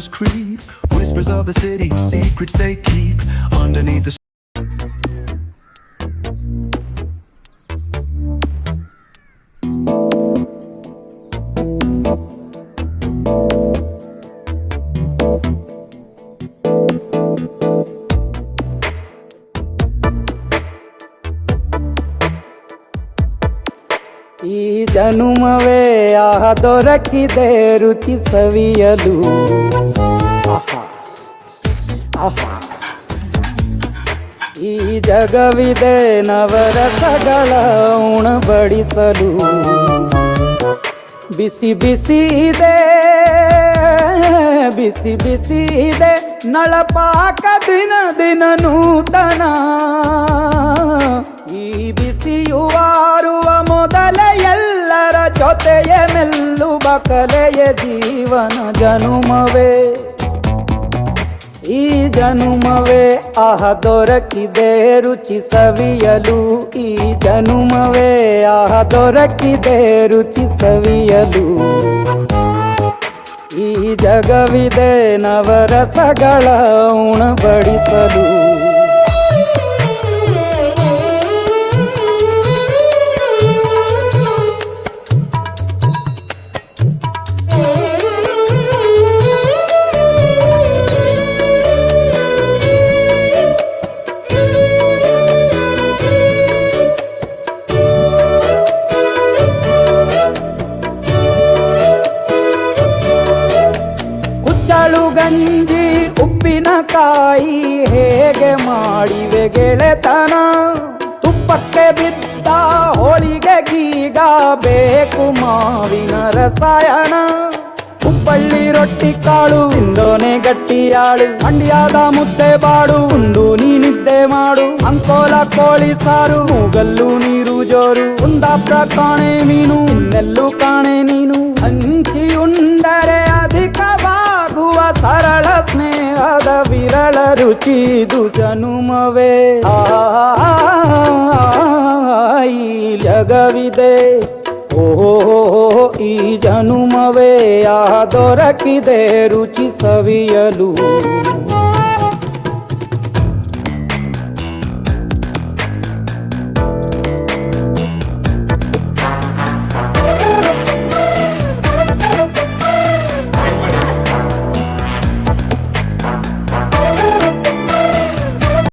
shadows creep, whispers of the city, secrets they keep underneath the ಈ ಜನುಮವೇ ಆಹ ದೊರಕಿದೆ ರುಚಿ ಸವಿಯಲು. ಆಹಾ ಆಹಾ ಈ ಜಗವಿದೆ ನವರಸಗಳ ಉಣಬಡಿಸಲು. ಬಿಸಿ ಬಿಸಿ ಇದೆ ಬಿಸಿ ಬಿಸಿ ಇದೆ ನಳಪಾಕ ದಿನ ದಿನ ನೂತನ. ಈ ಬಿಸಿಯುವಾರುವ ಮೊದಲೇ ಎಲ್ಲರ ಜೊತೆಯೇ ಮೆಲ್ಲುವ ಕಲೆಯ ಜೀವನ ಜನುಮವೇ. ಈ ಜನುಮವೇ ಆಹ ದೊರಕಿದೆ ರುಚಿ ಸವಿಯಲು. ಈ ಜನುಮವೇ ಆಹ ದೊರಕಿದೆ ರುಚಿ ಸವಿಯಲು. ಈ ಜಗವಿದೆ ನವರಸಗಳ ಉಣಬಡಿಸಲು. ಗಂಜಿ ಉಪ್ಪಿನಕಾಯಿ ಹೇಗೆ ಮಾಡಿವೆ ಗೆಳೆತನ. ತುಪ್ಪಕ್ಕೆ ಬಿದ್ದ ಹೋಳಿಗೆ ಗೀಗ ಬೇಕು ಮಾವಿನ ರಸಾಯನ. ಹುಬ್ಬಳ್ಳಿ ರೊಟ್ಟಿ ಕಾಳು ತಿಂದೋನೆ ಗಟ್ಟಿಯಾಳು. ಮಂಡ್ಯದ ಮುದ್ದೆ ಬಾಡು ಉಂಡು ನೀನಿದ್ದೆ ಮಾಡು. ಅಂಕೋಲ ಕೋಳಿ ಸಾರು ಮೂಗಲ್ಲು ನೀರು ಜೋರು. ಕುಂದಾಪುರ ಕಾಣೆ ಮೀನು ಇನ್ನೆಲ್ಲೂ ಕಾಣೆ ನೀನು. ಹಂಚಿ ಉಂಡರೆ ಅಧಿಕವಾಗುವ ಸರಳ ಸ್ನೇಹದ ವಿರಳ ರುಚಿದು ಜನುಮವೇ. ಈ ಜಗವಿದೆ ಓಹೋ ಈ ಜನುಮವೇ ಆಹ ದೊರಕಿದೆ ರುಚಿ ಸವಿಯಲು.